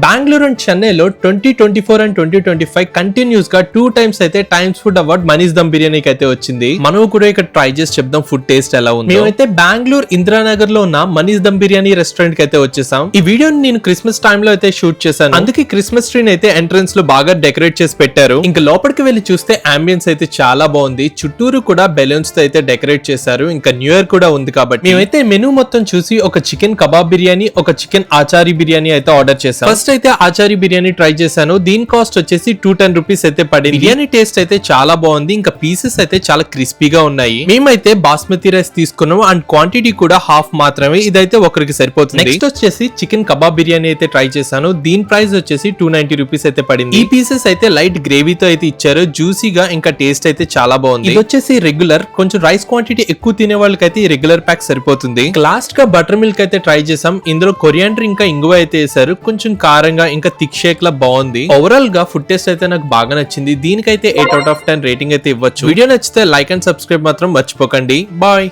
Bengaluru and చెన్నైలో 2024 and 2025 continuous గా 2 times అయితే టైమ్స్ ఫుడ్ అవార్డ్ మనీస్ దమ్ బిర్యానీకి అయితే వచ్చింది. మనం కూడా ఇక్కడ ట్రై చేసి చెప్దాం ఫుడ్ టేస్ట్ ఎలా ఉంది. మేమైతే బెంగళూరు ఇందిరానగర్ లో ఉన్న మనీస్ దమ్ బిర్యానీ రెస్టారెంట్ కి అయితే వచ్చేసాం. ఈ వీడియోని నేను క్రిస్మస్ టైమ్ లో అయితే షూట్ చేశాను. అందుకే క్రిస్మస్ ట్రీని అయితే ఎంట్రన్స్ లో బాగా డెకరేట్ చేసి పెట్టారు. ఇంకా లోపలికి వెళ్లి చూస్తే అంబియన్స్ అయితే చాలా బాగుంది. చుట్టూరు కూడా బెలూన్స్ తో అయితే డెకరేట్ చేశారు. ఇంకా న్యూ ఇయర్ కూడా ఉంది కాబట్టి మేమైతే మెనూ మొత్తం చూసి ఒక చికెన్ కబాబ్ బిర్యానీ, ఒక చికెన్ ఆచారి బిర్యానీ అయితే ఆర్డర్ చేశాం. ఫస్ట్ అయితే ఆచారి బిర్యానీ ట్రై చేశాను. దీని కాస్ట్ వచ్చేసి 210 రూపీస్ అయితే పడింది. బిర్యానీ టేస్ట్ అయితే చాలా బాగుంది. ఇంకా పీసెస్ అయితే చాలా క్రిస్పీగా ఉన్నాయి. మేమైతే బాస్మతి రైస్ తీసుకున్నాం అండ్ క్వాంటిటీ కూడా హాఫ్ మాత్రమే. ఇదైతే ఒకరికి సరిపోతుంది. నెక్స్ట్ వచ్చేసి చికెన్ కబాబ్ బిర్యానీ అయితే ట్రై చేశాను. దీని ప్రైస్ వచ్చేసి 290 రూపీస్ అయితే పడింది. ఈ పీసెస్ అయితే లైట్ గ్రేవీతో అయితే ఇచ్చారు. జ్యూసీగా ఇంకా టేస్ట్ అయితే చాలా బాగుంది. ఇది వచ్చేసి రెగ్యులర్, కొంచెం రైస్ క్వాంటిటీ ఎక్కువ తినే వాళ్ళకైతే ఈ రెగ్యులర్ ప్యాక్ సరిపోతుంది. లాస్ట్ గా బటర్ మిల్క్ అయితే ట్రై చేసాం. ఇందులో కొరియాండర్ ఇంకా ఇంగువ అయితే వేసారు. కొంచెం కారంగా ఇంకా థిక్ షేక్ లా బాగుంది. ఓవరాల్ గా ఫుడ్ టేస్ట్ అయితే నాకు బాగా నచ్చింది. దీనికైతే 8 out of 10 రేటింగ్ అయితే ఇవ్వచ్చు. వీడియో నచ్చితే లైక్ అండ్ సబ్స్క్రైబ్ మాత్రం మర్చిపోకండి. బాయ్.